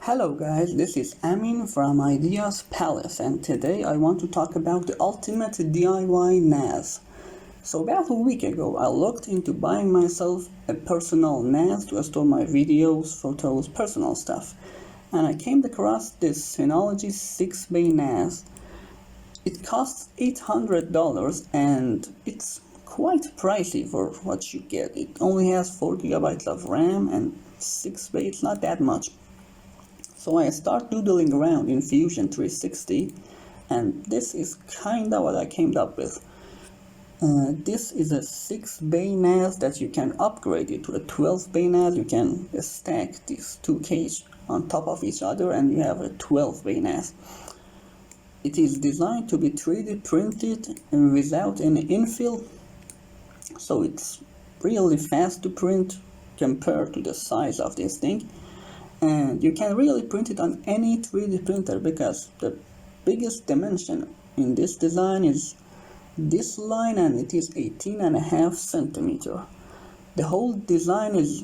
Hello guys, this is Amin from Ideas Palace, and today I want to talk about the ultimate DIY NAS. So about a week ago I looked into buying myself a personal NAS to store my videos, photos, personal stuff, and I came across this Synology 6-bay NAS. It costs $800 and it's quite pricey for what you get. It only has 4 GB of RAM and 6-bay, it's not that much. So I start doodling around in Fusion 360, and this is kinda what I came up with. This is a 6-bay NAS that you can upgrade it to a 12-bay NAS. You can stack these two cages on top of each other and you have a 12-bay NAS. It is designed to be 3D printed without any infill, so it's really fast to print compared to the size of this thing. And you can really print it on any 3D printer because the biggest dimension in this design is this line, and it is 18.5 centimeters. The whole design is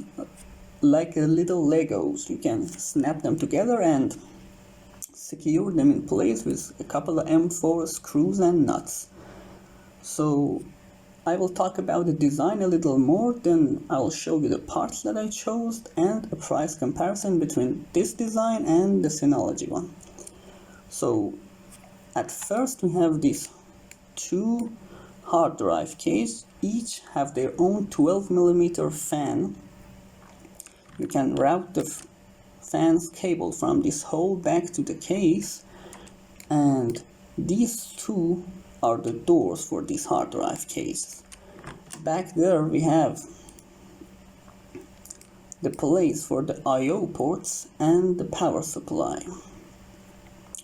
like a little Legos. You can snap them together and secure them in place with a couple of M4 screws and nuts. So I will talk about the design a little more, then I'll show you the parts that I chose and a price comparison between this design and the Synology one. So at first we have these two hard drive cases, each have their own 12mm fan. You can route the fan's cable from this hole back to the case, and these two are the doors for this hard drive case. Back there we have the place for the I/O ports and the power supply.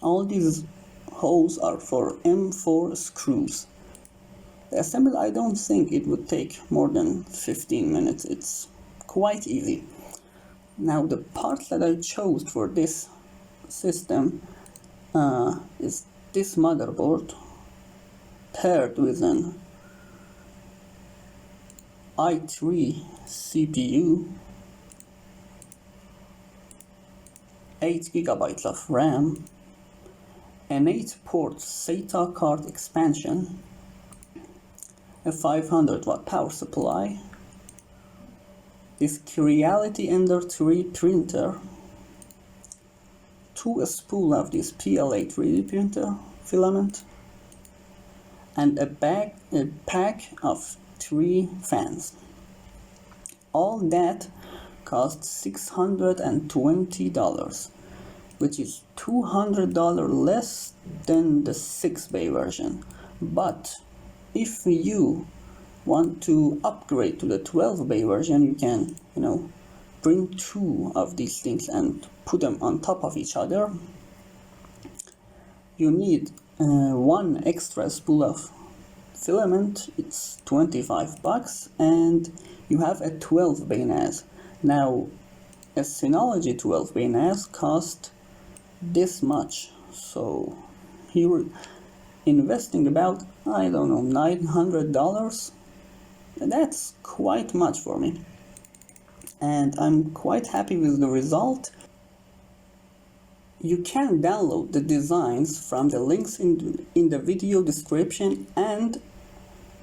All these holes are for M4 screws. The assembly, I don't think it would take more than 15 minutes. It's quite easy. Now the parts that I chose for this system is this motherboard paired with an i3 CPU, 8 GB of RAM, an 8-port SATA card expansion, a 500-watt power supply, this Creality Ender 3 printer, 2 spools of this PLA 3D printer filament, and a pack of 3 fans. All that cost $620, which is $200 less than the 6-bay version. But if you want to upgrade to the 12-bay version, you can, print 2 of these things and put them on top of each other. You need 1 extra spool of filament. It's $25, and you have a 12-bay NAS. Now a Synology 12-bay NAS cost this much, so you're investing about, I don't know, $900. That's quite much for me, and I'm quite happy with the result. You can download the designs from the links in the video description, and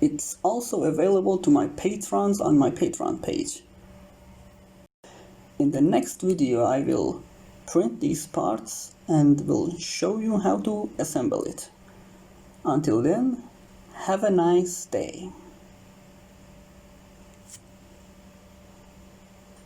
it's also available to my patrons on my Patreon page. In the next video I will print these parts and will show you how to assemble it. Until then, have a nice day.